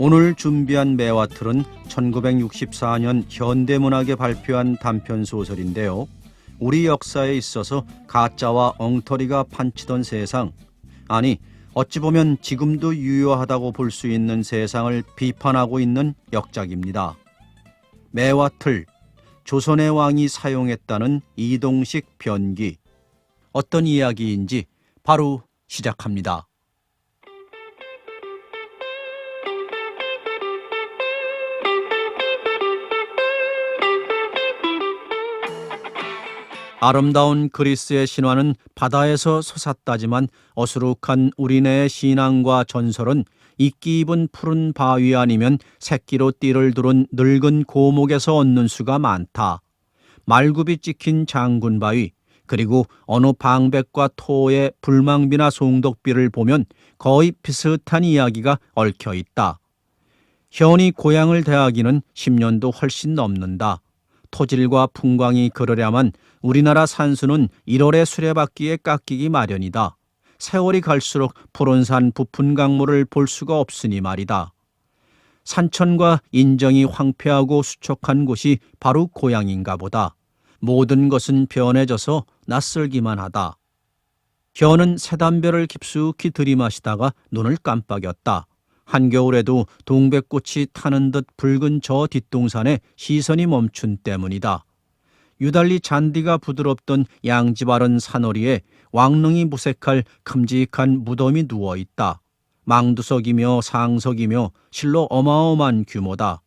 오늘 준비한 매화틀은 1964년 현대문학에 발표한 단편소설인데요. 우리 역사에 있어서 가짜와 엉터리가 판치던 세상, 아니 어찌 보면 지금도 유효하다고 볼 수 있는 세상을 비판하고 있는 역작입니다. 매화틀, 조선의 왕이 사용했다는 이동식 변기. 어떤 이야기인지 바로 시작합니다. 아름다운 그리스의 신화는 바다에서 솟았다지만 어수룩한 우리네의 신앙과 전설은 이끼 입은 푸른 바위 아니면 새끼로 띠를 두른 늙은 고목에서 얻는 수가 많다. 말굽이 찍힌 장군바위, 그리고 어느 방백과 토의 불망비나 송독비를 보면 거의 비슷한 이야기가 얽혀 있다. 현이 고향을 대하기는 10년도 훨씬 넘는다. 토질과 풍광이 그러려면 우리나라 산수는 1월에 수레바퀴에 깎이기 마련이다. 세월이 갈수록 푸른산 부푼 강물을 볼 수가 없으니 말이다. 산천과 인정이 황폐하고 수척한 곳이 바로 고향인가 보다. 모든 것은 변해져서 낯설기만 하다. 현은 새담배를 깊숙이 들이마시다가 눈을 깜빡였다. 한겨울에도 동백꽃이 타는 듯 붉은 저 뒷동산에 시선이 멈춘 때문이다. 유달리 잔디가 부드럽던 양지 바른 산허리에 왕릉이 무색할 큼직한 무덤이 누워있다. 망두석이며 상석이며 실로 어마어마한 규모다.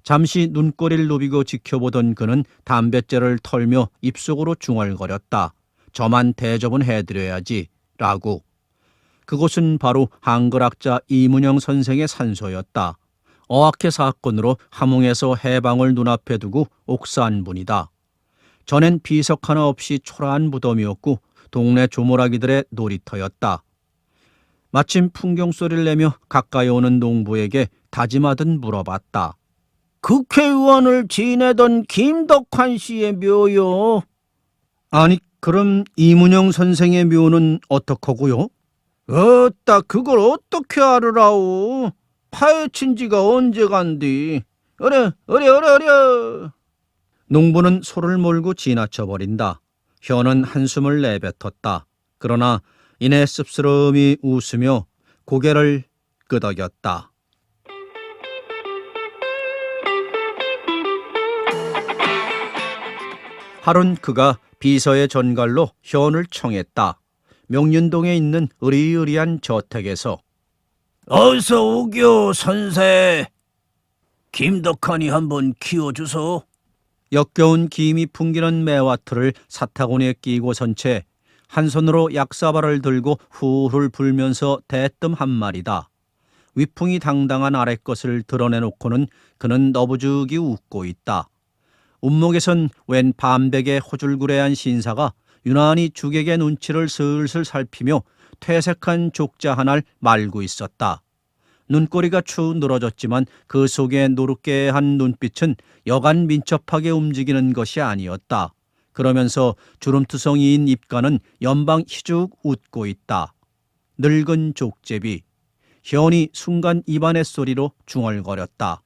잠시 눈꼬리를 누비고 지켜보던 그는 담뱃재를 털며 입속으로 중얼거렸다. 저만 대접은 해드려야지 라고. 그곳은 바로 한글학자 이문영 선생의 산소였다. 어학회 사건으로 함흥에서 해방을 눈앞에 두고 옥사한 분이다. 전엔 비석 하나 없이 초라한 무덤이었고 동네 조모라기들의 놀이터였다. 마침 풍경소리를 내며 가까이 오는 농부에게 다짐하듯 물어봤다. 국회의원을 지내던 김덕환 씨의 묘요. 아니 그럼 이문영 선생의 묘는 어떡하고요? 어따 그걸 어떻게 알으라오. 파헤친 지가 언제 간디. 어려. 농부는 소를 몰고 지나쳐버린다. 현은 한숨을 내뱉었다. 그러나 이내 씁쓸함이 웃으며 고개를 끄덕였다. 하룬 그가 비서의 전갈로 현을 청했다. 명륜동에 있는 으리으리한 저택에서 어서 오교 선세. 김덕환이 한번 키워주소. 역겨운 김이 풍기는 매화틀을 사타구니에 끼고 선 채 한 손으로 약사발을 들고 훌훌 불면서 대뜸 한 말이다. 위풍이 당당한 아랫것을 드러내놓고는 그는 너부죽이 웃고 있다. 운목에선 웬 밤백의 호줄구레한 신사가 유난히 주객의 눈치를 슬슬 살피며 퇴색한 족자 하나를 말고 있었다. 눈꼬리가 축 늘어졌지만 그 속에 노릇개한 눈빛은 여간 민첩하게 움직이는 것이 아니었다. 그러면서 주름투성이인 입가는 연방 희죽 웃고 있다. 늙은 족제비. 현이 순간 입안의 소리로 중얼거렸다.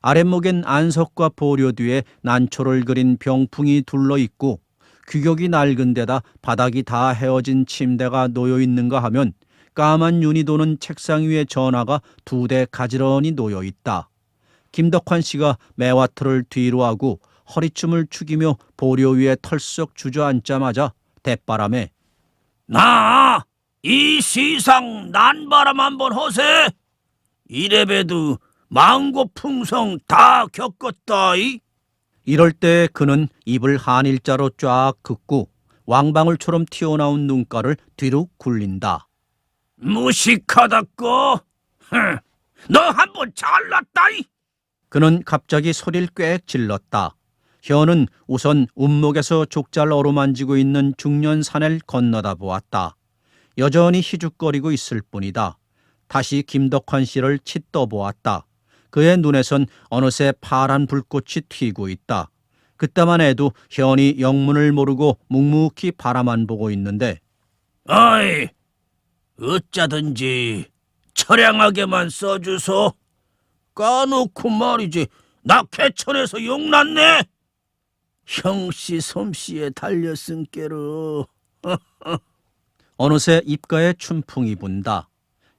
아랫목엔 안석과 보료 뒤에 난초를 그린 병풍이 둘러있고 규격이 낡은 데다 바닥이 다 헤어진 침대가 놓여있는가 하면 까만 윤이 도는 책상 위에 전화가 2대 가지런히 놓여있다. 김덕환 씨가 매화틀을 뒤로 하고 허리춤을 축이며 보료 위에 털썩 주저앉자마자 대바람에 나 이 시상 난바람 한번 허세. 이래봬도 망고풍성 다 겪었다이. 이럴 때 그는 입을 한일자로 쫙 긋고 왕방울처럼 튀어나온 눈가를 뒤로 굴린다. 무식하다꺼. 너 한번 잘났다이. 그는 갑자기 소리를 꽥 질렀다. 현은 우선 운목에서 족잘 어루만지고 있는 중년 사내를 건너다 보았다. 여전히 희죽거리고 있을 뿐이다. 다시 김덕환 씨를 치떠 보았다. 그의 눈에선 어느새 파란 불꽃이 튀고 있다. 그때만 해도 현이 영문을 모르고 묵묵히 바라만 보고 있는데 어이, 어쩌든지 처량하게만 써주소. 까놓고 말이지. 나 개천에서 욕났네. 형씨 솜씨에 달렸은께로. 어느새 입가에 춘풍이 분다.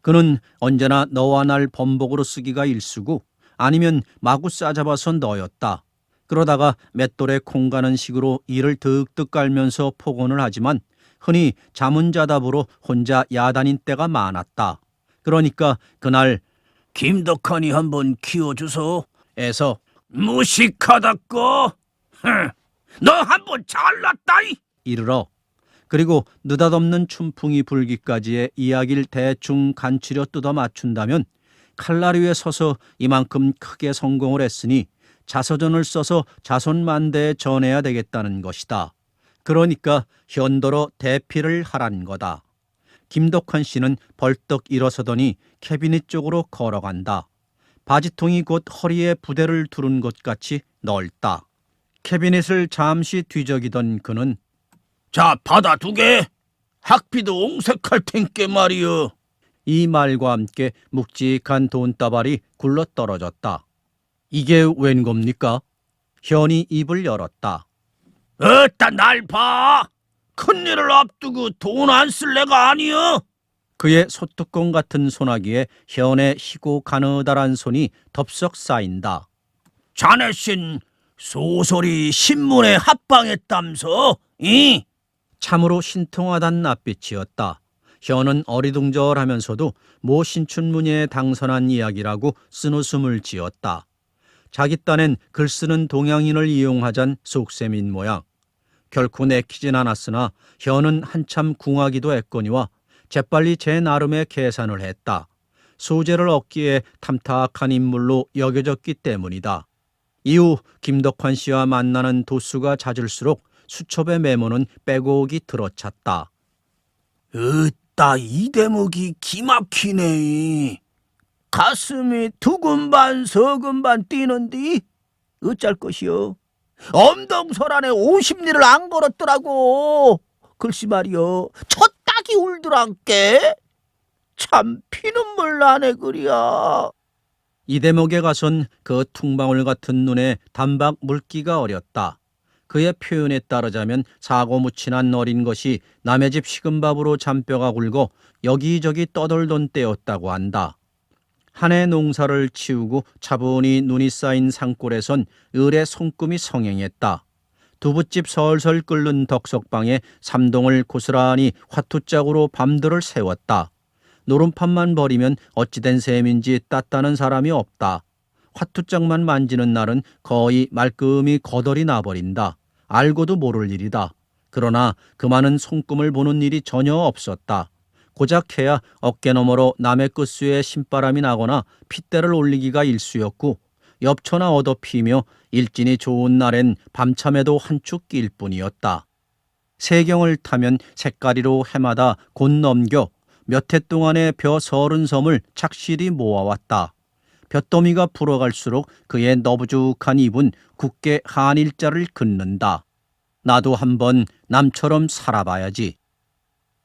그는 언제나 너와 날 범벅으로 쓰기가 일쑤고 아니면 마구 싸잡아서 너였다. 그러다가 맷돌에 콩 가는 식으로 이를 득득 깔면서 폭언을 하지만 흔히 자문자답으로 혼자 야단인 때가 많았다. 그러니까 그날 김덕환이 한번 키워줘서 에서 무식하다꺼. 너 한번 잘났다이. 이르러 그리고 느닷없는 춘풍이 불기까지의 이야기를 대충 간추려 뜯어 맞춘다면 칼날 위에 서서 이만큼 크게 성공을 했으니 자서전을 써서 자손만대에 전해야 되겠다는 것이다. 그러니까 현도로 대피를 하란 거다. 김덕환 씨는 벌떡 일어서더니 캐비닛 쪽으로 걸어간다. 바지통이 곧 허리에 부대를 두른 것 같이 넓다. 캐비닛을 잠시 뒤적이던 그는 자, 받아두게. 학비도 옹색할 텐께 말이여. 이 말과 함께 묵직한 돈다발이 굴러떨어졌다. 이게 웬 겁니까? 현이 입을 열었다. 어따 날 봐. 큰일을 앞두고 돈 안 쓸 내가 아니여. 그의 소뚜껑 같은 소나기에 현의 희고 가느다란 손이 덥석 쌓인다. 자네신 소설이 신문에 합방했담서? 이? 참으로 신통하단 낯빛이었다. 현은 어리둥절하면서도 모 신춘문예에 당선한 이야기라고 쓴웃음을 지었다. 자기 딴엔 글쓰는 동양인을 이용하잔 속셈인 모양. 결코 내키진 않았으나 현은 한참 궁하기도 했거니와 재빨리 제 나름의 계산을 했다. 소재를 얻기에 탐탁한 인물로 여겨졌기 때문이다. 이후 김덕환 씨와 만나는 도수가 잦을수록 수첩의 메모는 빼고 오기 들어찼다. 으따 이 대목이 기막히네. 가슴이 두근반 서근반 뛰는디. 어쩔 것이여. 엄동설 안에 50리를 안 걸었더라고. 글씨 말이여. 첫 닭이 울더란께. 참 피눈물 나네 그리야. 이 대목에 가선 그 퉁방울 같은 눈에 단박 물기가 어렸다. 그의 표현에 따르자면 사고무친한 어린 것이 남의 집 식은밥으로 잔뼈가 굵어 여기저기 떠돌던 때였다고 한다. 한 해 농사를 치우고 차분히 눈이 쌓인 산골에선 을의 손금이 성행했다. 두부집 설설 끓는 덕석방에 삼동을 고스란히 화투짝으로 밤들을 세웠다. 노름판만 버리면 어찌된 셈인지 땄다는 사람이 없다. 화투짝만 만지는 날은 거의 말끔히 거덜이 나버린다. 알고도 모를 일이다. 그러나 그 많은 손금을 보는 일이 전혀 없었다. 고작 해야 어깨너머로 남의 끝수에 신바람이 나거나 핏대를 올리기가 일쑤였고 엽초나 얻어피며 일진이 좋은 날엔 밤참에도 한축 낄 뿐이었다. 세경을 타면 색가리로 해마다 곧 넘겨 몇 해 동안의 벼 30섬을 착실히 모아왔다. 볕더미가 불어갈수록 그의 너부죽한 입은 굳게 한일자를 긋는다. 나도 한번 남처럼 살아봐야지.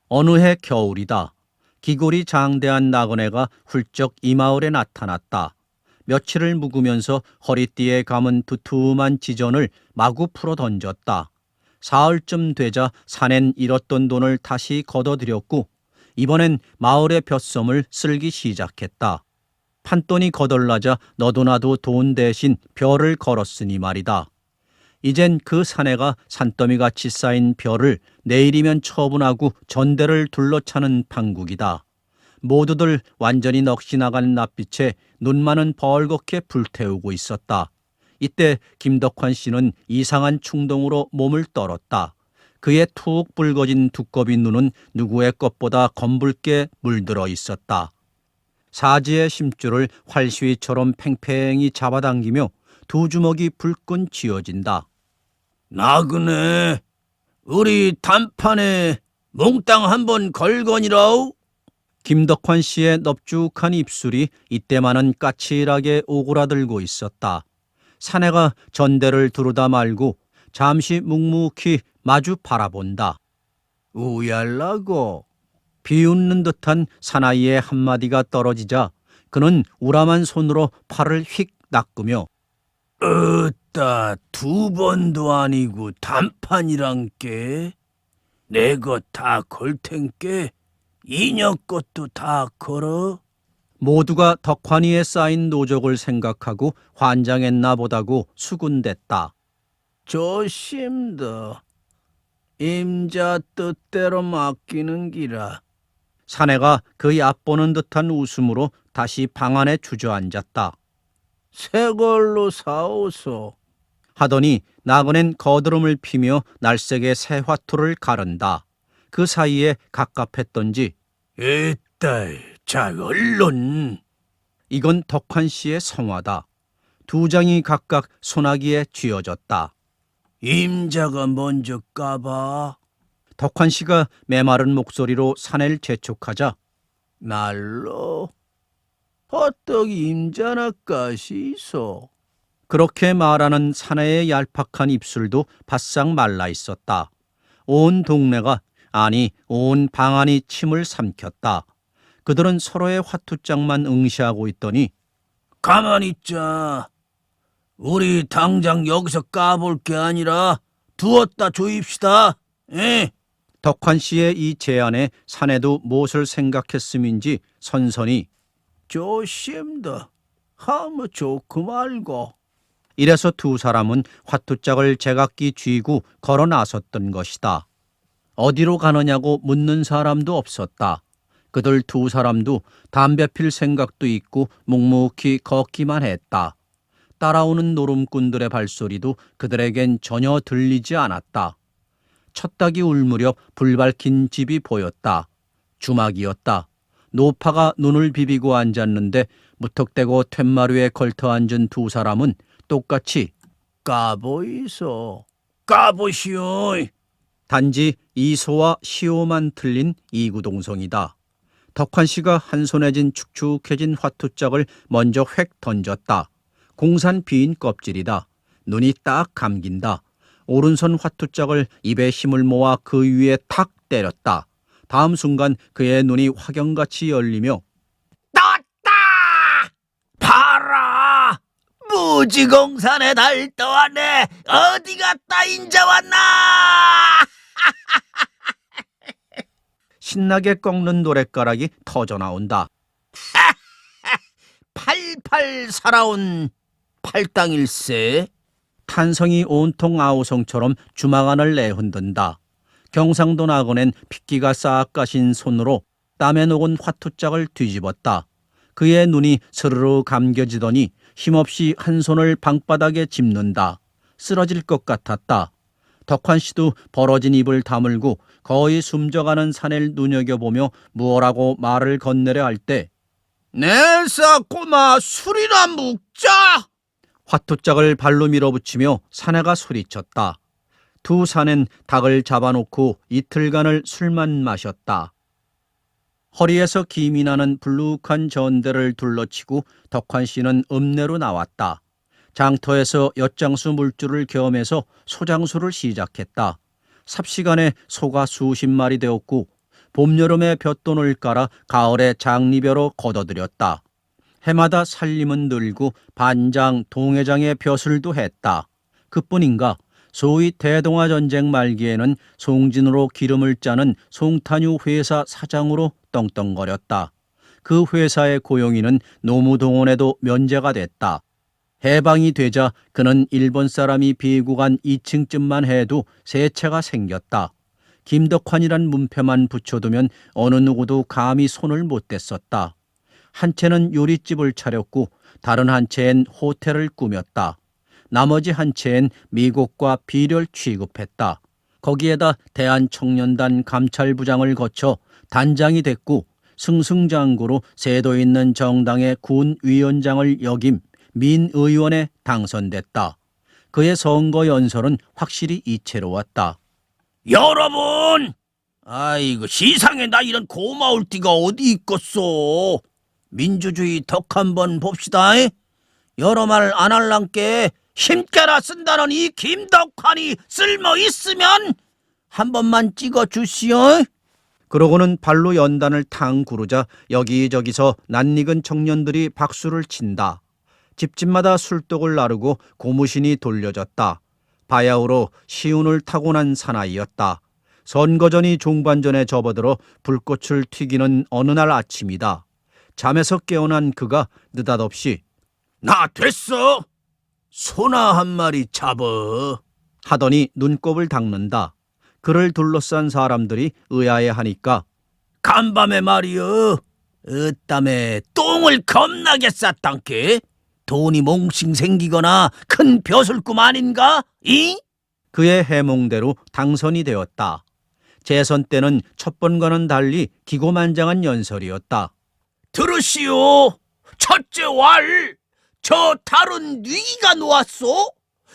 어느 해 겨울이다. 기골이 장대한 나그네가 훌쩍 이 마을에 나타났다. 며칠을 묵으면서 허리띠에 감은 두툼한 지전을 마구 풀어 던졌다. 사흘쯤 되자 산엔 잃었던 돈을 다시 걷어들였고 이번엔 마을의 벼섬을 쓸기 시작했다. 판돈이 거덜나자 너도 나도 돈 대신 벼를 걸었으니 말이다. 이젠 그 사내가 산더미같이 쌓인 벼를 내일이면 처분하고 전대를 둘러차는 판국이다. 모두들 완전히 넋이 나간 낯빛에 눈만은 벌겋게 불태우고 있었다. 이때 김덕환 씨는 이상한 충동으로 몸을 떨었다. 그의 툭 붉어진 두꺼비 눈은 누구의 것보다 검붉게 물들어 있었다. 사지의 심줄을 활시위처럼 팽팽히 잡아당기며 두 주먹이 불끈 쥐어진다. 나그네, 우리 단판에 몽땅 한번 걸거니라우. 김덕환 씨의 넙죽한 입술이 이때만은 까칠하게 오그라들고 있었다. 사내가 전대를 두르다 말고 잠시 묵묵히 마주 바라본다. 우얄라고 비웃는 듯한 사나이의 한마디가 떨어지자 그는 우람한 손으로 팔을 휙 낚으며 어따, 두 번도 아니고 단판이란 게 내 것 다 걸 텐께 이녀 것도 다 걸어. 모두가 덕환이에 쌓인 노적을 생각하고 환장했나 보다고 수군댔다. 조심더 임자 뜻대로 맡기는 기라. 사내가 그 얕보는 듯한 웃음으로 다시 방 안에 주저앉았다. 새 걸로 사오소. 하더니 나그넨 거드름을 피며 날쌔게 새 화투를 가른다. 그 사이에 갑갑했던지 에따이, 자 얼른. 이건 덕환 씨의 성화다. 두 장이 각각 소나기에 쥐어졌다. 임자가 먼저 까봐. 덕환 씨가 메마른 목소리로 사내를 재촉하자 날로 헛떡 임자나 까시소. 그렇게 말하는 사내의 얄팍한 입술도 바싹 말라 있었다. 온 동네가, 아니 온 방안이 침을 삼켰다. 그들은 서로의 화투장만 응시하고 있더니 가만히 있자. 우리 당장 여기서 까볼 게 아니라 두었다 조입시다. 예? 덕환 씨의 이 제안에 사내도 무엇을 생각했음인지 선선히 조심더 하면 좋고 말고. 이래서 두 사람은 화투짝을 제각기 쥐고 걸어 나섰던 것이다. 어디로 가느냐고 묻는 사람도 없었다. 그들 두 사람도 담배 필 생각도 있고 묵묵히 걷기만 했다. 따라오는 노름꾼들의 발소리도 그들에겐 전혀 들리지 않았다. 첫 닭이 울 무렵 불 밝힌 집이 보였다. 주막이었다. 노파가 눈을 비비고 앉았는데 무턱대고 툇마루에 걸터 앉은 두 사람은 똑같이 까보이소. 까보시오. 단지 이소와 시오만 틀린 이구동성이다. 덕환 씨가 한 손에 쥔 축축해진 화투짝을 먼저 획 던졌다. 공산 비인 껍질이다. 눈이 딱 감긴다. 오른손 화투짝을 입에 힘을 모아 그 위에 탁 때렸다. 다음 순간 그의 눈이 화경같이 열리며 떴다! 봐라! 무지공산에 달 떠왔네. 어디 갔다 인자 왔나? 신나게 꺾는 노랫가락이 터져 나온다. 팔팔 살아온 팔당일세. 탄성이 온통 아우성처럼 주막 안을 내흔든다. 경상도 나그넨 핏기가 싹 가신 손으로 땀에 녹은 화투짝을 뒤집었다. 그의 눈이 스르르 감겨지더니 힘없이 한 손을 방바닥에 짚는다. 쓰러질 것 같았다. 덕환 씨도 벌어진 입을 다물고 거의 숨져가는 사내를 눈여겨보며 무엇라고 말을 건네려 할 때 내사 꼬마 술이나 묵자. 화투짝을 발로 밀어붙이며 사내가 소리쳤다. 두 사내는 닭을 잡아놓고 이틀간을 술만 마셨다. 허리에서 김이 나는 불룩한 전대를 둘러치고 덕환 씨는 읍내로 나왔다. 장터에서 엿장수 물줄을 겸해서 소장수를 시작했다. 삽시간에 소가 수십 마리 되었고 봄, 여름에 볕돈을 깔아 가을에 장리벼로 걷어들였다. 해마다 살림은 늘고 반장, 동회장의 벼슬도 했다. 그뿐인가 소위 대동아 전쟁 말기에는 송진으로 기름을 짜는 송탄유 회사 사장으로 떵떵거렸다. 그 회사의 고용인은 노무동원에도 면제가 됐다. 해방이 되자 그는 일본 사람이 비구간 2층쯤만 해도 세 채가 생겼다. 김덕환이란 문패만 붙여두면 어느 누구도 감히 손을 못 댔었다. 한 채는 요리집을 차렸고 다른 한 채엔 호텔을 꾸몄다. 나머지 한 채엔 미국과 비료를 취급했다. 거기에다 대한청년단 감찰부장을 거쳐 단장이 됐고 승승장구로 세도 있는 정당의 군위원장을 역임 민의원에 당선됐다. 그의 선거 연설은 확실히 이채로웠다. 여러분! 아이고, 시상에 나 이런 고마울 띠가 어디 있겠소. 민주주의 덕 한번 봅시다. 여러 말 안 할랑께 힘께라 쓴다는 이 김덕환이 쓸모 있으면 한 번만 찍어 주시오. 그러고는 발로 연단을 탕 구르자 여기저기서 낯익은 청년들이 박수를 친다. 집집마다 술독을 나르고 고무신이 돌려졌다. 바야흐로 시운을 타고난 사나이였다. 선거전이 종반전에 접어들어 불꽃을 튀기는 어느 날 아침이다. 잠에서 깨어난 그가 느닷없이 나 됐어. 소나 한 마리 잡어. 하더니 눈곱을 닦는다. 그를 둘러싼 사람들이 의아해하니까 간밤에 말이여. 어땀에 똥을 겁나게 쌌단께. 돈이 몽싱 생기거나 큰 벼슬꿈 아닌가? 이? 그의 해몽대로 당선이 되었다. 재선 때는 첫 번과는 달리 기고만장한 연설이었다. 들으시오. 첫째 왈. 저 다른 뉘기가 놓았소?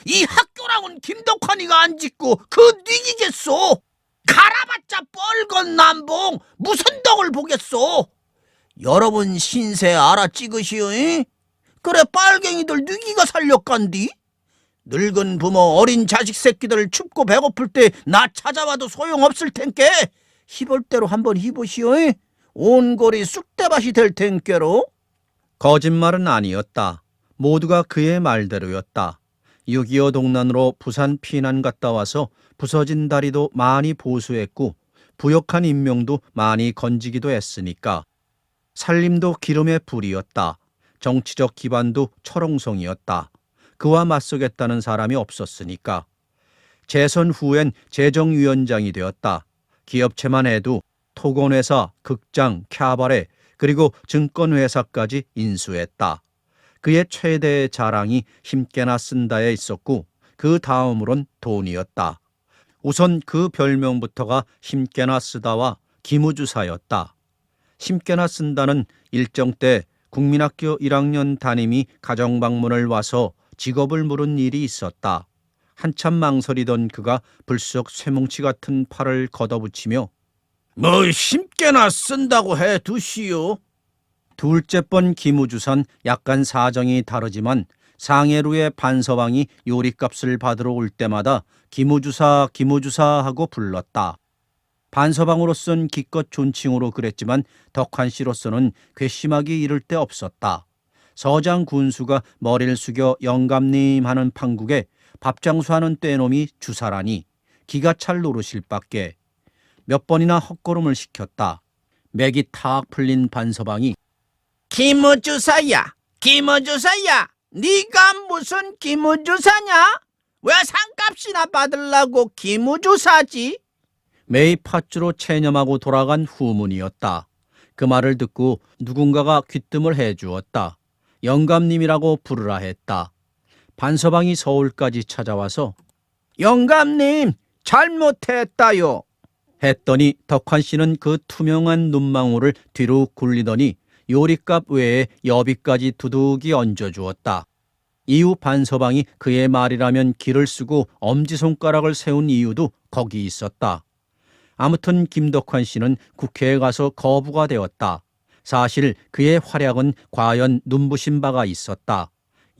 이 학교랑은 김덕환이가 안 짓고 그 뉘기겠소? 갈아봤자 뻘건 남봉 무슨 덕을 보겠소? 여러분 신세 알아 찍으시오. 이? 그래 빨갱이들 뉘기가 살렸간디? 늙은 부모 어린 자식 새끼들 춥고 배고플 때 나 찾아와도 소용없을 텐께 희볼대로 한번 희보시오. 이? 온골이 쑥대밭이 될 텐께로. 거짓말은 아니었다. 모두가 그의 말대로였다. 6.25 동란으로 부산 피난 갔다 와서 부서진 다리도 많이 보수했고 부역한 인명도 많이 건지기도 했으니까. 살림도 기름의 불이었다. 정치적 기반도 철옹성이었다. 그와 맞서겠다는 사람이 없었으니까. 재선 후엔 재정위원장이 되었다. 기업체만 해도 토건회사, 극장, 캬바레 그리고 증권회사까지 인수했다. 그의 최대의 자랑이 힘께나 쓴다에 있었고 그 다음으론 돈이었다. 우선 그 별명부터가 힘께나 쓰다와 기무주사였다. 힘께나 쓴다는 일정 때 국민학교 1학년 담임이 가정방문을 와서 직업을 물은 일이 있었다. 한참 망설이던 그가 불쑥 쇠뭉치 같은 팔을 걷어붙이며 뭐 힘께나 쓴다고 해두시오. 둘째 번 기무주사는 약간 사정이 다르지만 상해루의 반서방이 요리값을 받으러 올 때마다 기무주사 기무주사 하고 불렀다. 반서방으로선 기껏 존칭으로 그랬지만 덕한 씨로서는 괘씸하기 이를 데 없었다. 서장 군수가 머리를 숙여 영감님 하는 판국에 밥장수하는 떼놈이 주사라니 기가 찰 노릇일 밖에. 몇 번이나 헛걸음을 시켰다. 맥이 탁 풀린 반서방이 기무주사야, 기무주사야. 네가 무슨 기무주사냐? 왜 상값이나 받으려고 기무주사지? 매일 팥주로 체념하고 돌아간 후문이었다. 그 말을 듣고 누군가가 귀뜸을 해주었다. 영감님이라고 부르라 했다. 반서방이 서울까지 찾아와서 영감님 잘못했다요. 했더니 덕환 씨는 그 투명한 눈망울을 뒤로 굴리더니 요리값 외에 여비까지 두둑이 얹어주었다. 이후 반서방이 그의 말이라면 기를 쓰고 엄지손가락을 세운 이유도 거기 있었다. 아무튼 김덕환 씨는 국회에 가서 거부가 되었다. 사실 그의 활약은 과연 눈부신 바가 있었다.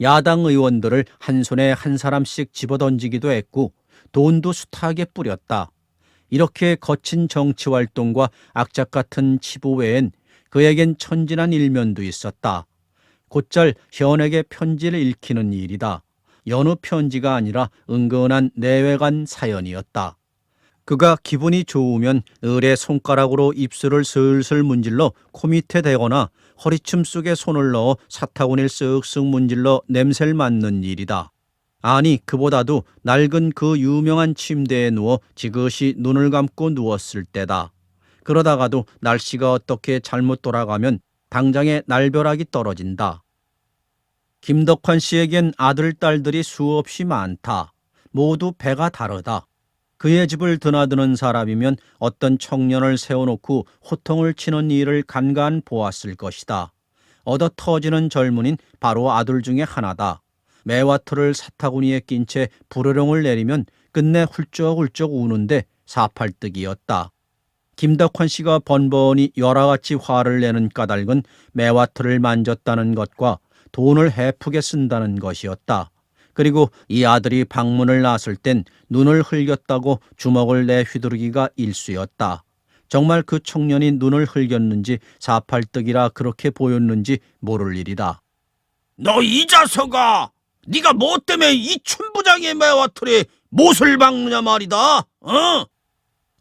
야당 의원들을 한 손에 한 사람씩 집어던지기도 했고 돈도 숱하게 뿌렸다. 이렇게 거친 정치활동과 악착 같은 치부 외엔 그에겐 천진한 일면도 있었다. 곧잘 현에게 편지를 읽히는 일이다. 여느 편지가 아니라 은근한 내외관 사연이었다. 그가 기분이 좋으면 을의 손가락으로 입술을 슬슬 문질러 코 밑에 대거나 허리춤 속에 손을 넣어 사타구니를 쓱쓱 문질러 냄새를 맡는 일이다. 아니 그보다도 낡은 그 유명한 침대에 누워 지그시 눈을 감고 누웠을 때다. 그러다가도 날씨가 어떻게 잘못 돌아가면 당장에 날벼락이 떨어진다. 김덕환 씨에겐 아들, 딸들이 수없이 많다. 모두 배가 다르다. 그의 집을 드나드는 사람이면 어떤 청년을 세워놓고 호통을 치는 일을 간간 보았을 것이다. 얻어 터지는 젊은인 바로 아들 중에 하나다. 매화틀을 사타구니에 낀 채 부르릉을 내리면 끝내 훌쩍훌쩍 우는데 사팔뜨기였다. 김덕환 씨가 번번이 열화같이 화를 내는 까닭은 매화틀을 만졌다는 것과 돈을 헤프게 쓴다는 것이었다. 그리고 이 아들이 방문을 나설 땐 눈을 흘겼다고 주먹을 내 휘두르기가 일쑤였다. 정말 그 청년이 눈을 흘겼는지 사팔뜨기라 그렇게 보였는지 모를 일이다. 너 이 자석아! 네가 뭐 때문에 이 춘부장의 매화틀에 못을 박느냐 말이다. 어?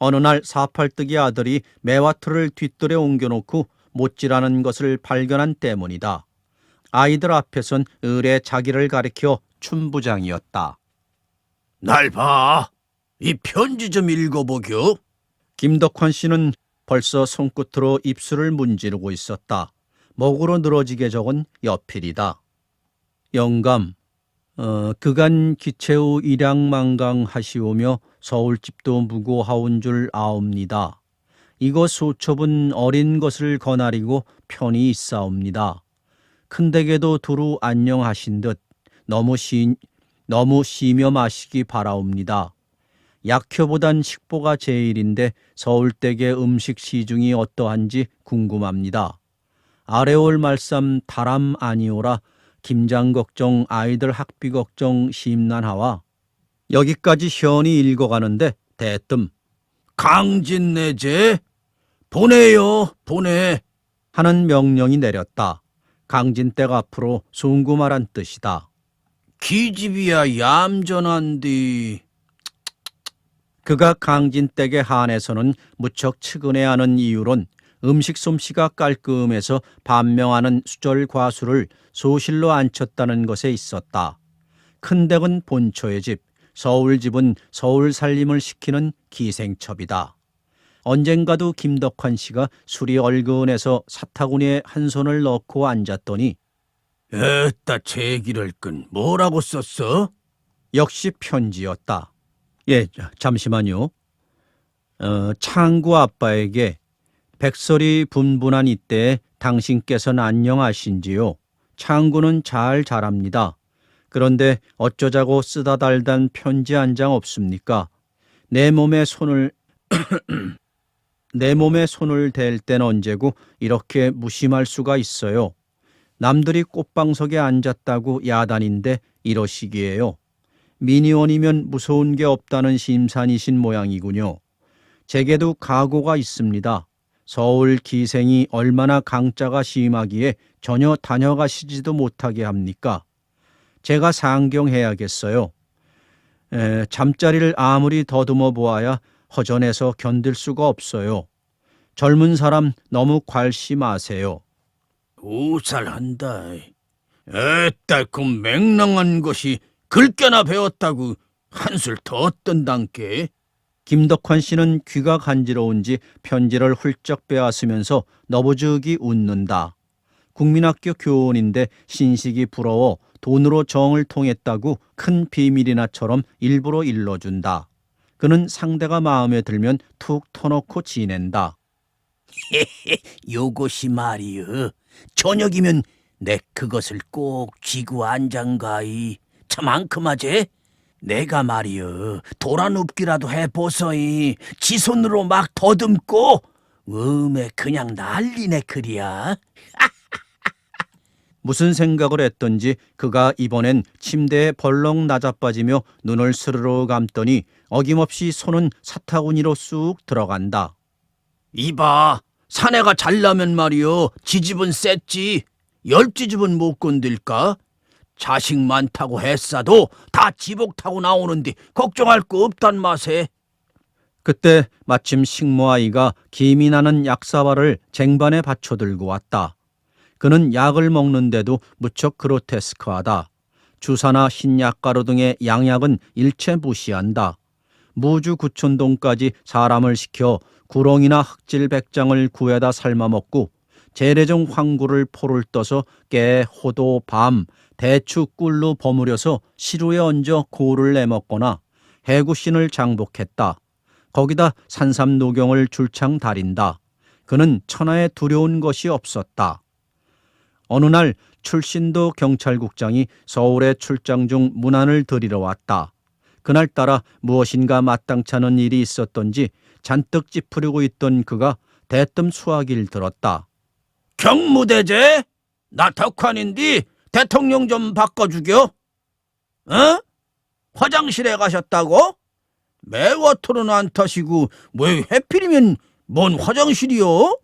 어느 날 사팔뜨기 아들이 매화틀을 뒷뜰에 옮겨놓고 못질하는 것을 발견한 때문이다. 아이들 앞에선 을에 자기를 가리켜 춘부장이었다. 날 봐. 이 편지 좀 읽어보겨. 김덕환 씨는 벌써 손끝으로 입술을 문지르고 있었다. 목으로 늘어지게 적은 여필이다. 영감, 그간 기체후 일양만강하시오며 서울집도 무고하온 줄 아옵니다. 이거 소첩은 어린 것을 거나리고 편히 있사옵니다. 큰댁에도 두루 안녕하신 듯 너무 쉬며 마시기 바라옵니다. 약효보단 식보가 제일인데 서울댁의 음식 시중이 어떠한지 궁금합니다. 아래올 말씀 다람 아니오라 김장 걱정 아이들 학비 걱정 심란하와. 여기까지 현이 읽어가는데 대뜸 강진내제 보내요 보내. 하는 명령이 내렸다. 강진댁 앞으로 송구말한 뜻이다. 기집이야 얌전한디. 그가 강진댁에 한해서는 무척 측은해하는 이유론 음식 솜씨가 깔끔해서 반명하는 수절 과수를 소실로 앉혔다는 것에 있었다. 큰댁은 본초의 집, 서울집은 서울 살림을 시키는 기생첩이다. 언젠가도 김덕환 씨가 술이 얼근해서 사타구니에 한 손을 넣고 앉았더니 에따 제기를 끈 뭐라고 썼어? 역시 편지였다. 예, 잠시만요. 창구 아빠에게 백설이 분분한 이때에 당신께서는 안녕하신지요? 창구는 잘 자랍니다. 그런데 어쩌자고 쓰다 달단 편지 한 장 없습니까? 내 몸에 손을 댈 땐 언제고 이렇게 무심할 수가 있어요. 남들이 꽃방석에 앉았다고 야단인데 이러시기에요. 미니원이면 무서운 게 없다는 심산이신 모양이군요. 제게도 각오가 있습니다. 서울 기생이 얼마나 강짜가 심하기에 전혀 다녀가시지도 못하게 합니까? 제가 상경해야겠어요. 잠자리를 아무리 더듬어 보아야 허전해서 견딜 수가 없어요. 젊은 사람 너무 괄시 마세요. 우살한다. 에따 그 맹랑한 것이 글깨나 배웠다고 한술 더 뜬단께. 김덕환 씨는 귀가 간지러운지 편지를 훌쩍 빼앗으면서 너부죽이 웃는다. 국민학교 교원인데 신식이 부러워 돈으로 정을 통했다고 큰 비밀이나처럼 일부러 일러준다. 그는 상대가 마음에 들면 툭 터놓고 지낸다. 요것이 말이여. 저녁이면 내 그것을 꼭 쥐고 앉장가이. 참 앙큼하제? 내가 말이여 도란눕기라도 해보소이. 지 손으로 막 더듬고 음에 그냥 난리네 그리야. 무슨 생각을 했던지 그가 이번엔 침대에 벌렁 낮아빠지며 눈을 스르르 감더니 어김없이 손은 사타구니로 쑥 들어간다. 이봐, 사내가 잘나면 말이여 지집은 셌지. 10지집은 못 건들까? 자식 많다고 했사도 다 지복 타고 나오는데 걱정할 거 없단 맛에. 그때 마침 식모아이가 김이 나는 약사발을 쟁반에 받쳐 들고 왔다. 그는 약을 먹는데도 무척 그로테스크하다. 주사나 흰약가루 등의 양약은 일체 무시한다. 무주 구촌동까지 사람을 시켜 구렁이나 흑질 백장을 구해다 삶아 먹고 재래종 황구를 포를 떠서 깨, 호도, 밤, 대추, 꿀로 버무려서 시루에 얹어 고를 내먹거나 해구신을 장복했다. 거기다 산삼노경을 줄창 다린다. 그는 천하에 두려운 것이 없었다. 어느 날 출신도 경찰국장이 서울에 출장 중 문안을 드리러 왔다. 그날따라 무엇인가 마땅치 않은 일이 있었던지 잔뜩 찌푸리고 있던 그가 대뜸 수화기를 들었다. 경무대제? 나 덕환인데 대통령 좀 바꿔주겨. 어? 화장실에 가셨다고? 매워토는 안 타시고 왜 해필이면 뭔 화장실이요?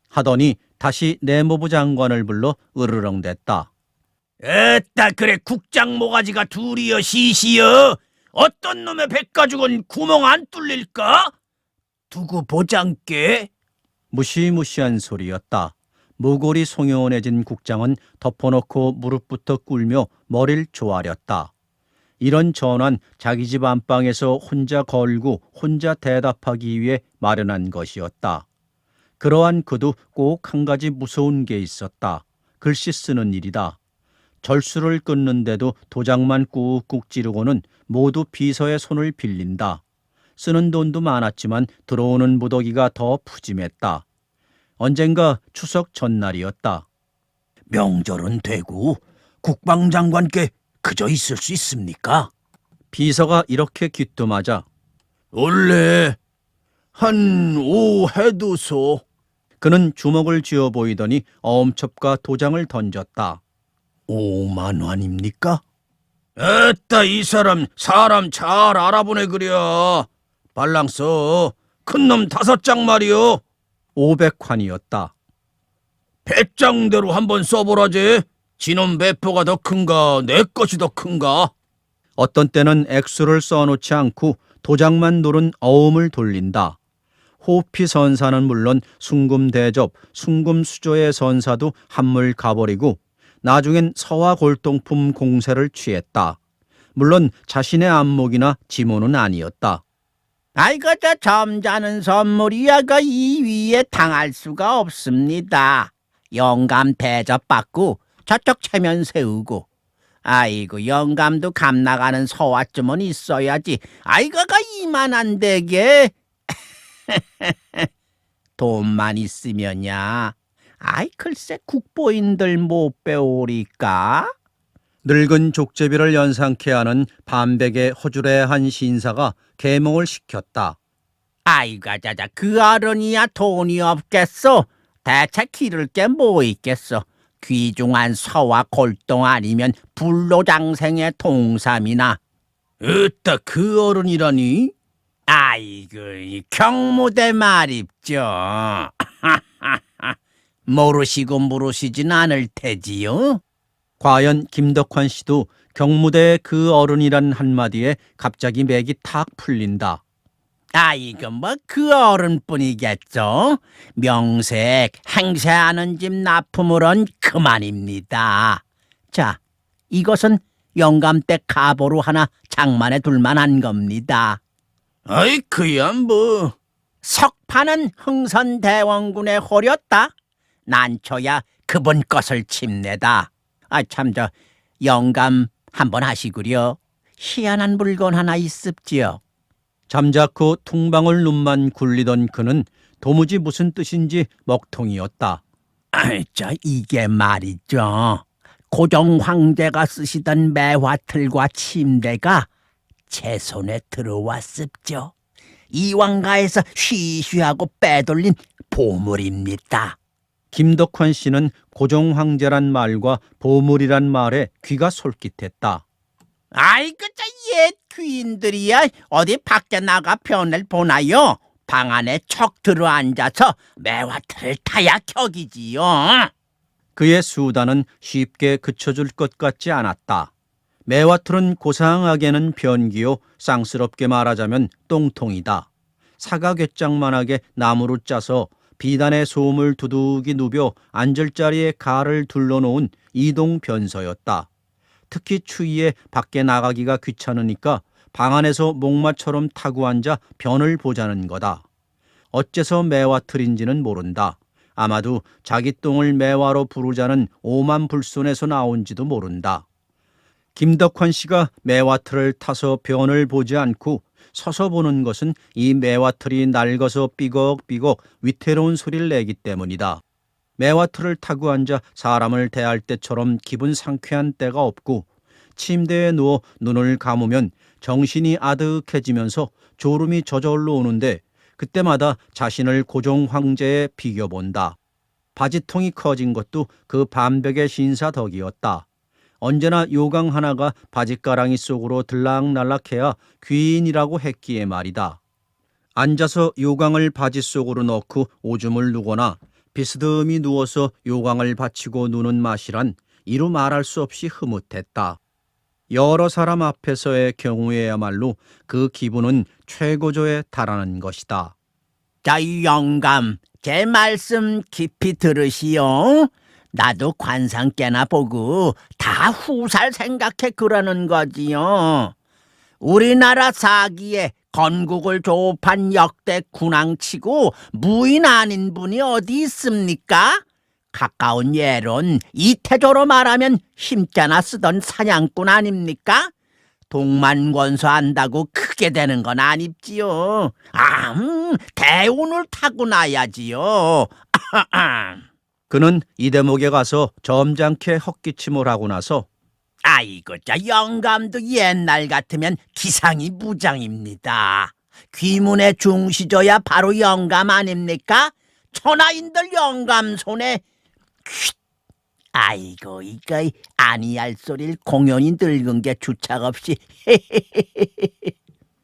하더니 다시 내무부 장관을 불러 으르렁댔다. 에따 그래 국장 모가지가 둘이여 시시여. 어떤 놈의 백 가죽은 구멍 안 뚫릴까? 두고 보장께. 무시무시한 소리였다. 모골이 송연해진 국장은 덮어놓고 무릎부터 꿇며 머리를 조아렸다. 이런 전환 자기 집 안방에서 혼자 걸고 혼자 대답하기 위해 마련한 것이었다. 그러한 그도 꼭 한 가지 무서운 게 있었다. 글씨 쓰는 일이다. 절수를 끊는데도 도장만 꾹꾹 찌르고는 모두 비서의 손을 빌린다. 쓰는 돈도 많았지만 들어오는 무더기가 더 푸짐했다. 언젠가 추석 전날이었다. 명절은 되고 국방장관께 그저 있을 수 있습니까? 비서가 이렇게 귀뜸하자 원래 한 5 해두소. 그는 주먹을 쥐어 보이더니 어음첩과 도장을 던졌다. 5만 원입니까? 에따 이 사람 잘 알아보네 그려. 발랑 써. 큰 놈 5장 말이요. 500환이었다. 100장대로 한번 써보라지. 지놈 배포가 더 큰가 내 것이 더 큰가? 어떤 때는 액수를 써놓지 않고 도장만 누른 어음을 돌린다. 호피 선사는 물론 순금대접, 순금수조의 선사도 한물 가버리고 나중엔 서화 골동품 공세를 취했다. 물론 자신의 안목이나 지모는 아니었다. 아이고 저 점잖은 선물이야 그 이 위에 당할 수가 없습니다. 영감 대접받고 저쪽 체면 세우고 아이고 영감도 감 나가는 서화쯤은 있어야지. 아이고 그 이만한 데게 돈만 있으면야. 아이 글쎄 국보인들 못 배우리까? 늙은 족제비를 연상케 하는 반백의 허주레한 신사가 계몽을 시켰다. 아이고 자자 그 어른이야 돈이 없겠소. 대체 기를 게 뭐 있겠소. 귀중한 서와 골동 아니면 불로장생의 동삼이나. 에따 그 어른이라니? 아이고 이 경무대 말입죠. 모르시고 물으시진 않을 테지요. 과연 김덕환 씨도 경무대의 그 어른이란 한마디에 갑자기 맥이 탁 풀린다. 아이고 뭐 그 어른뿐이겠죠. 명색 행세하는 집 납품으론 그만입니다. 자, 이것은 영감 때 가보로 하나 장만해 둘만한 겁니다. 아이 그야 뭐. 석판은 흥선대원군에 호렸다. 난초야 그분 것을 침내다. 아 참 저 영감 한번 하시구려. 희한한 물건 하나 있습지요. 잠자코 퉁방울 눈만 굴리던 그는 도무지 무슨 뜻인지 먹통이었다. 저 이게 말이죠. 고종 황제가 쓰시던 매화틀과 침대가 제 손에 들어왔습죠. 이왕가에서 쉬쉬하고 빼돌린 보물입니다. 김덕환 씨는 고종 황제란 말과 보물이란 말에 귀가 솔깃했다. 아이고 저 옛 귀인들이야 어디 밖에 나가 편을 보나요? 방 안에 척 들어앉아서 매화틀을 타야 격이지요. 그의 수단은 쉽게 그쳐줄 것 같지 않았다. 매화틀은 고상하게는 변기요, 쌍스럽게 말하자면 똥통이다. 사과괴짝만하게 나무로 짜서 비단의 소음을 두둑이 누벼 앉을 자리에 가를 둘러놓은 이동 변서였다. 특히 추위에 밖에 나가기가 귀찮으니까 방 안에서 목마처럼 타고 앉아 변을 보자는 거다. 어째서 매화틀인지는 모른다. 아마도 자기 똥을 매화로 부르자는 오만 불손에서 나온지도 모른다. 김덕환 씨가 매화틀을 타서 변을 보지 않고 서서 보는 것은 이 매화틀이 낡아서 삐걱삐걱 위태로운 소리를 내기 때문이다. 매화틀을 타고 앉아 사람을 대할 때처럼 기분 상쾌한 때가 없고 침대에 누워 눈을 감으면 정신이 아득해지면서 졸음이 저절로 오는데 그때마다 자신을 고종 황제에 비교본다. 바지통이 커진 것도 그 반백의 신사 덕이었다. 언제나 요강 하나가 바지가랑이 속으로 들락날락해야 귀인이라고 했기에 말이다. 앉아서 요강을 바지 속으로 넣고 오줌을 누거나 비스듬히 누워서 요강을 받치고 누는 맛이란 이루 말할 수 없이 흐뭇했다. 여러 사람 앞에서의 경우에야말로 그 기분은 최고조에 달하는 것이다. 자, 영감, 제 말씀 깊이 들으시오. 나도 관상 깨나 보고 다 후살 생각해 그러는 거지요. 우리나라 사기에 건국을 조업한 역대 군왕치고 무인 아닌 분이 어디 있습니까? 가까운 예론 이태조로 말하면 힘께나 쓰던 사냥꾼 아닙니까? 동만권서 한다고 크게 되는 건 아닙지요. 대운을 타고나야지요. 그는 이 대목에 가서 점잖게 헛기침을 하고 나서 아이고, 저 영감도 옛날 같으면 기상이 무장입니다. 귀문에 중시져야 바로 영감 아닙니까? 천하인들 영감 손에 쉿! 아이고, 이거 아니할 소리를 공연히 늙은 게 주착 없이.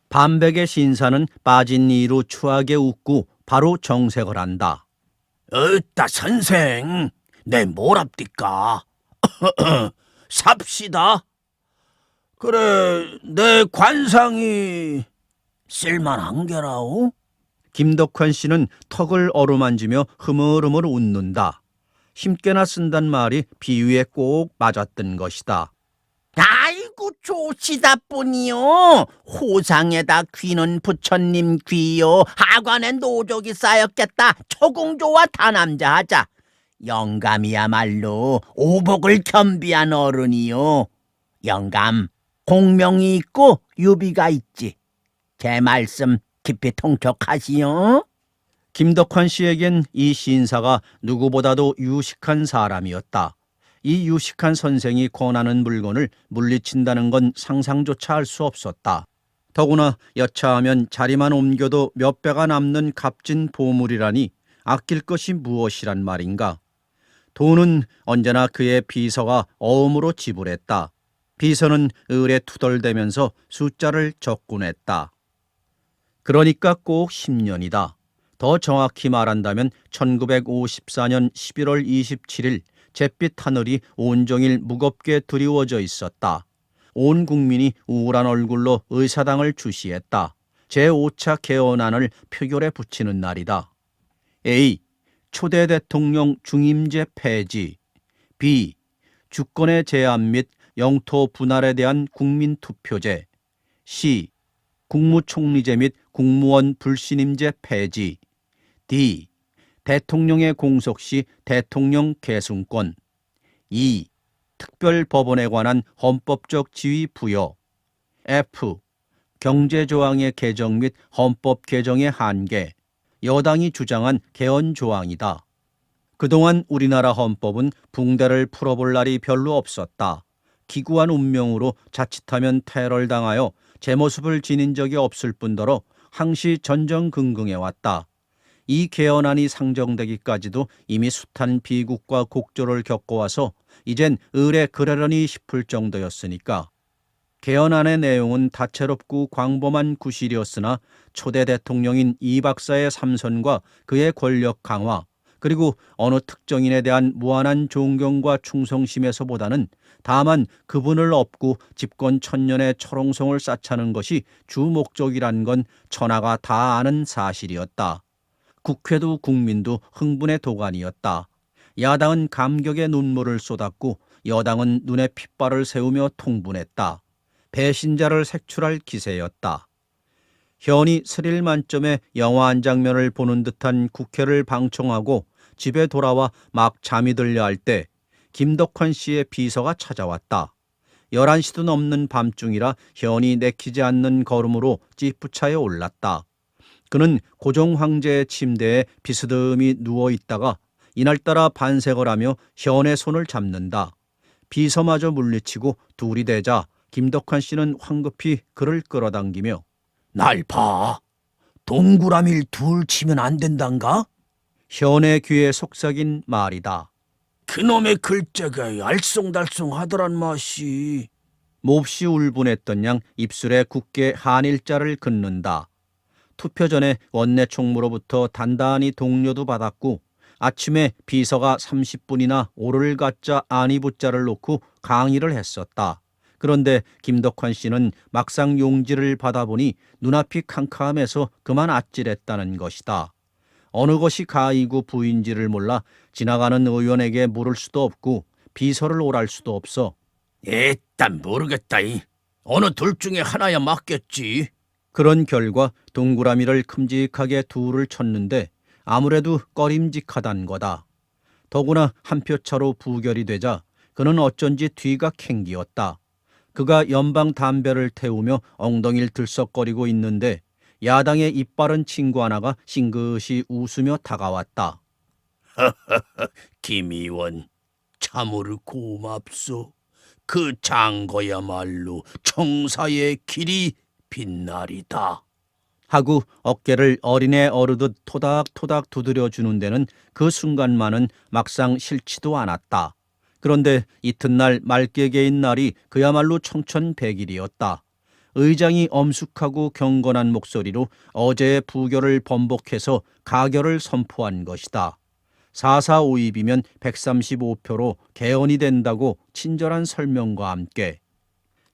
반백의 신사는 빠진 이로 추하게 웃고 바로 정색을 한다. 어따 선생, 내 뭐랍디까? 삽시다. 그래, 내 관상이 쓸만한 게라오? 김덕환 씨는 턱을 어루만지며 흐물흐물 웃는다. 힘께나 쓴단 말이 비유에 꼭 맞았던 것이다. 아이고, 좋시다 뿐이요. 호상에다 귀는 부처님 귀요. 하관에 노족이 쌓였겠다. 초공조와 다남자 하자. 영감이야말로 오복을 겸비한 어른이요. 영감, 공명이 있고 유비가 있지. 제 말씀 깊이 통촉하시오. 김덕환 씨에겐 이 신사가 누구보다도 유식한 사람이었다. 이 유식한 선생이 권하는 물건을 물리친다는 건 상상조차 할 수 없었다. 더구나 여차하면 자리만 옮겨도 몇 배가 남는 값진 보물이라니 아낄 것이 무엇이란 말인가. 돈은 언제나 그의 비서가 어음으로 지불했다. 비서는 을에 투덜대면서 숫자를 적곤 했다. 그러니까 꼭 10년이다. 더 정확히 말한다면 1954년 11월 27일 잿빛 하늘이 온종일 무겁게 드리워져 있었다. 온 국민이 우울한 얼굴로 의사당을 주시했다. 제5차 개헌안을 표결에 붙이는 날이다. A. 초대 대통령 중임제 폐지. B. 주권의 제한 및 영토 분할에 대한 국민투표제. C. 국무총리제 및 국무원 불신임제 폐지. D. 대통령의 공석 시 대통령 계승권. 2. 특별법원에 관한 헌법적 지위 부여. F. 경제조항의 개정 및 헌법 개정의 한계. 여당이 주장한 개헌 조항이다. 그동안 우리나라 헌법은 붕대를 풀어볼 날이 별로 없었다. 기구한 운명으로 자칫하면 테러를 당하여 제 모습을 지닌 적이 없을 뿐더러 항시 전전긍긍해왔다. 이 개헌안이 상정되기까지도 이미 숱한 비국과 곡절을 겪어와서 이젠 을에 그러려니 싶을 정도였으니까. 개헌안의 내용은 다채롭고 광범한 구실이었으나 초대 대통령인 이 박사의 삼선과 그의 권력 강화, 그리고 어느 특정인에 대한 무한한 존경과 충성심에서보다는 다만 그분을 업고 집권 천년의 철옹성을 쌓자는 것이 주 목적이란 건 천하가 다 아는 사실이었다. 국회도 국민도 흥분의 도가니였다. 야당은 감격의 눈물을 쏟았고 여당은 눈에 핏발을 세우며 통분했다. 배신자를 색출할 기세였다. 현이 스릴 만점의 영화 한 장면을 보는 듯한 국회를 방청하고 집에 돌아와 막 잠이 들려 할 때 김덕환 씨의 비서가 찾아왔다. 11시도 넘는 밤중이라 현이 내키지 않는 걸음으로 찌푸차에 올랐다. 그는 고종 황제의 침대에 비스듬히 누워있다가 이날따라 반색을 하며 현의 손을 잡는다. 비서마저 물리치고 둘이 되자 김덕환 씨는 황급히 그를 끌어당기며 날 봐. 동그라미를 둘 치면 안 된단가? 현의 귀에 속삭인 말이다. 그놈의 글자가 알쏭달쏭하더란 맛이. 몹시 울분했던 양 입술에 굳게 한일자를 긋는다. 투표 전에 원내 총무로부터 단단히 독려도 받았고 아침에 비서가 30분이나 오를 가짜 아니 붙자를 놓고 강의를 했었다. 그런데 김덕환 씨는 막상 용지를 받아보니 눈앞이 캄캄해서 그만 아찔했다는 것이다. 어느 것이 가이고 부인지를 몰라 지나가는 의원에게 물을 수도 없고 비서를 오랄 수도 없어. 일단 모르겠다이. 어느 둘 중에 하나야 맞겠지. 그런 결과 동그라미를 큼직하게 둘을 쳤는데 아무래도 꺼림직하단 거다. 더구나 한 표 차로 부결이 되자 그는 어쩐지 뒤가 캥기었다. 그가 연방 담배를 태우며 엉덩이를 들썩거리고 있는데 야당의 이빠른 친구 하나가 싱긋이 웃으며 다가왔다. 김 의원, 참으로 고맙소. 그 장거야말로 청사의 길이 빛나리다. 하고 어깨를 어린애 어르듯 토닥토닥 두드려주는 데는 그 순간만은 막상 싫지도 않았다. 그런데 이튿날 맑게 개인 날이 그야말로 청천백일이었다. 의장이 엄숙하고 경건한 목소리로 어제의 부결을 번복해서 가결을 선포한 것이다. 4452이면 135표로 개헌이 된다고 친절한 설명과 함께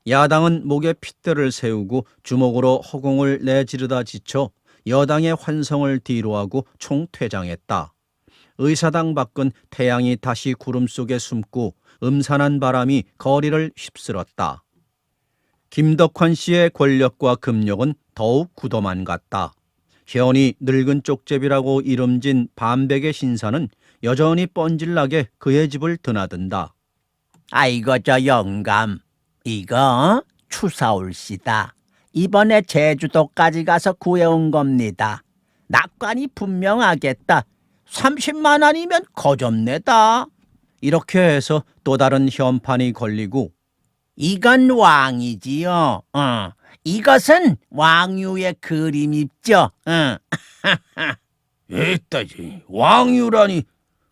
야당은 목에 핏대를 세우고 주먹으로 허공을 내지르다 지쳐 여당의 환성을 뒤로하고 총퇴장했다. 의사당 밖은 태양이 다시 구름 속에 숨고 음산한 바람이 거리를 휩쓸었다. 김덕환 씨의 권력과 금력은 더욱 굳어만 갔다. 현이 늙은 쪽제비라고 이름진 반백의 신사는 여전히 뻔질나게 그의 집을 드나든다. 아이고 저 영감, 이거 추사올시다. 이번에 제주도까지 가서 구해온 겁니다. 낙관이 분명하겠다. 30만 원이면 거접내다. 이렇게 해서 또 다른 현판이 걸리고 이건 왕이지요. 이것은 왕유의 그림 입죠. 에따지, 왕유라니.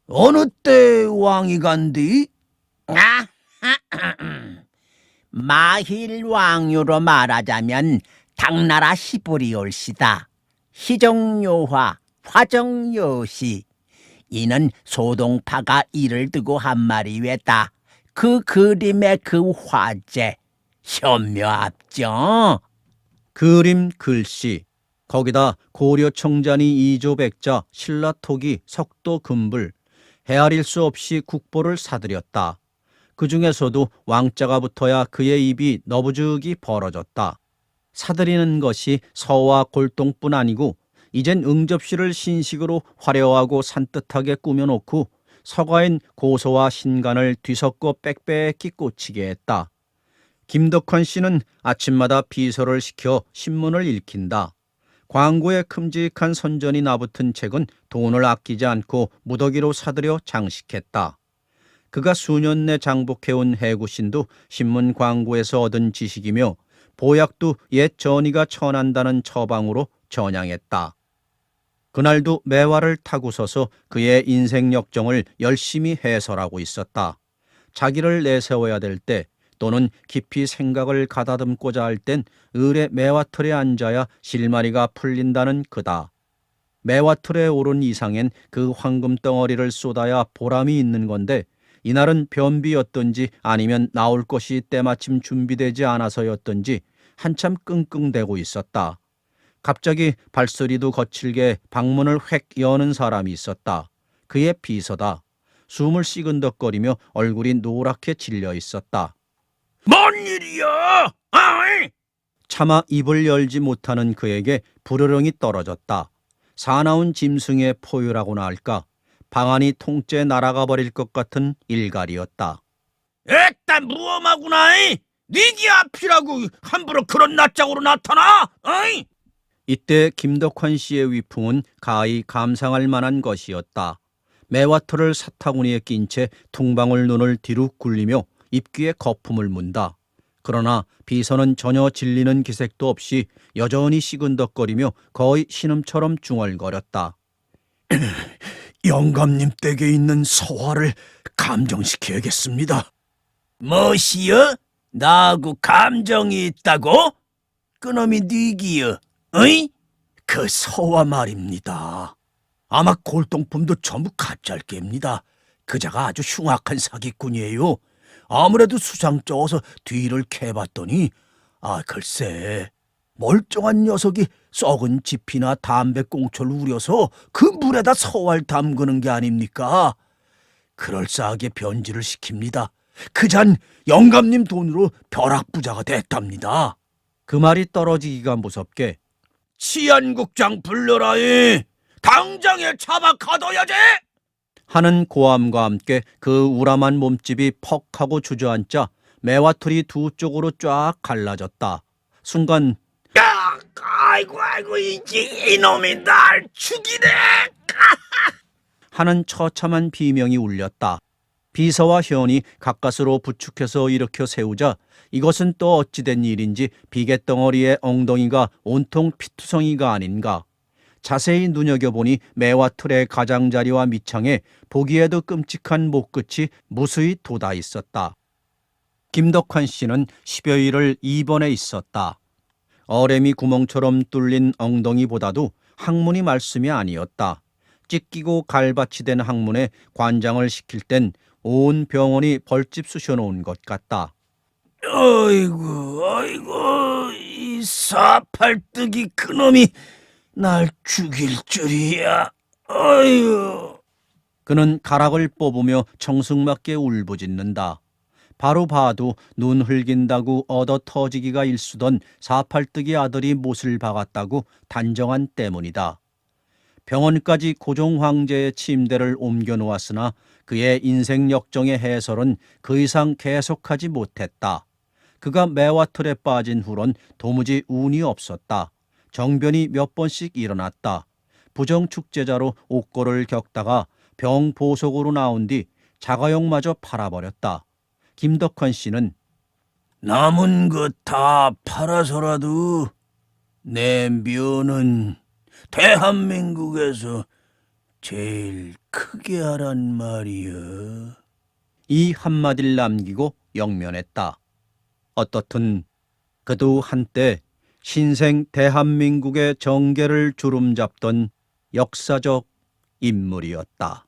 어느 때 왕이 간디? 마힐 왕유로 말하자면 당나라 시부리올시다. 희종요화, 화정요시. 이는 소동파가 이를 두고 한 말이 외다. 그 그림의 그 화제 현묘합죠. 그림 글씨 거기다 고려 청자니 이조백자 신라토기 석도 금불 헤아릴 수 없이 국보를 사들였다. 그 중에서도 왕자가 붙어야 그의 입이 너부죽이 벌어졌다. 사들이는 것이 서와 골동뿐 아니고 이젠 응접실을 신식으로 화려하고 산뜻하게 꾸며놓고 서가인 고소와 신간을 뒤섞어 빽빽히 꽂히게 했다. 김덕환 씨는 아침마다 비서를 시켜 신문을 읽힌다. 광고에 큼직한 선전이 나붙은 책은 돈을 아끼지 않고 무더기로 사들여 장식했다. 그가 수년 내 장복해온 해구신도 신문 광고에서 얻은 지식이며 보약도 옛 전이가 전한다는 처방으로 전향했다. 그날도 매화를 타고 서서 그의 인생 역정을 열심히 해설하고 있었다. 자기를 내세워야 될 때 또는 깊이 생각을 가다듬고자 할 땐 을의 매화틀에 앉아야 실마리가 풀린다는 그다. 매화틀에 오른 이상엔 그 황금덩어리를 쏟아야 보람이 있는 건데 이날은 변비였던지 아니면 나올 것이 때마침 준비되지 않아서였던지 한참 끙끙대고 있었다. 갑자기 발소리도 거칠게 방문을 획 여는 사람이 있었다. 그의 비서다. 숨을 시근덕거리며 얼굴이 노랗게 질려 있었다. 뭔 일이야? 아이! 차마 입을 열지 못하는 그에게 부르릉이 떨어졌다. 사나운 짐승의 포유라고나 할까. 방안이 통째 날아가 버릴 것 같은 일갈이었다. 에따 무엄하구나. 니기 앞이라고 함부로 그런 낯짝으로 나타나? 어이? 이때 김덕환 씨의 위풍은 가히 감상할 만한 것이었다. 매화털을 사타구니에 낀 채 퉁방울 눈을 뒤로 굴리며 입귀에 거품을 문다. 그러나 비서는 전혀 질리는 기색도 없이 여전히 시근덕거리며 거의 신음처럼 중얼거렸다. 영감님 댁에 있는 서화를 감정시켜야겠습니다. 뭐시여? 나하고 감정이 있다고? 그놈이 니기여, 어이? 그 서와 말입니다. 아마 골동품도 전부 가짜일 겁니다. 그자가 아주 흉악한 사기꾼이에요. 아무래도 수상쩍어서 뒤를 캐봤더니 글쎄 멀쩡한 녀석이 썩은 지피나 담배꽁초를 우려서 그 물에다 서화를 담그는 게 아닙니까? 그럴싸하게 변질을 시킵니다. 그잔 영감님 돈으로 벼락부자가 됐답니다. 그 말이 떨어지기가 무섭게 치안국장 불러라이. 당장에 잡아 가둬야지. 하는 고함과 함께 그 우람한 몸집이 퍽 하고 주저앉자 매화틀이 두 쪽으로 쫙 갈라졌다. 순간 야, 아이고 이놈이 날 죽이네. 하는 처참한 비명이 울렸다. 비서와 현이 가까스로 부축해서 일으켜 세우자 이것은 또 어찌된 일인지 비갯덩어리의 엉덩이가 온통 피투성이가 아닌가. 자세히 눈여겨보니 매화틀의 가장자리와 밑창에 보기에도 끔찍한 목끝이 무수히 돋아 있었다. 김덕환 씨는 10여일을 입원해 있었다. 어레미 구멍처럼 뚫린 엉덩이보다도 항문이 말씀이 아니었다. 찢기고 갈밭이 된 항문에 관장을 시킬 땐 온 병원이 벌집 쑤셔놓은 것 같다. 아이고 이 사팔뜨기 그놈이 날 죽일 줄이야. 아유. 그는 가락을 뽑으며 청승맞게 울부짖는다. 바로 봐도 눈 흘긴다고 얻어 터지기가 일쑤던 사팔뜨기 아들이 못을 박았다고 단정한 때문이다. 병원까지 고종 황제의 침대를 옮겨놓았으나 그의 인생 역정의 해설은 그 이상 계속하지 못했다. 그가 매화틀에 빠진 후론 도무지 운이 없었다. 정변이 몇 번씩 일어났다. 부정축제자로 옥고를 겪다가 병 보석으로 나온 뒤 자가용마저 팔아버렸다. 김덕환 씨는 남은 것 다 팔아서라도 내 묘는 대한민국에서 제일 크게 하란 말이여. 이 한마디를 남기고 영면했다. 어떻든 그도 한때 신생 대한민국의 정계를 주름잡던 역사적 인물이었다.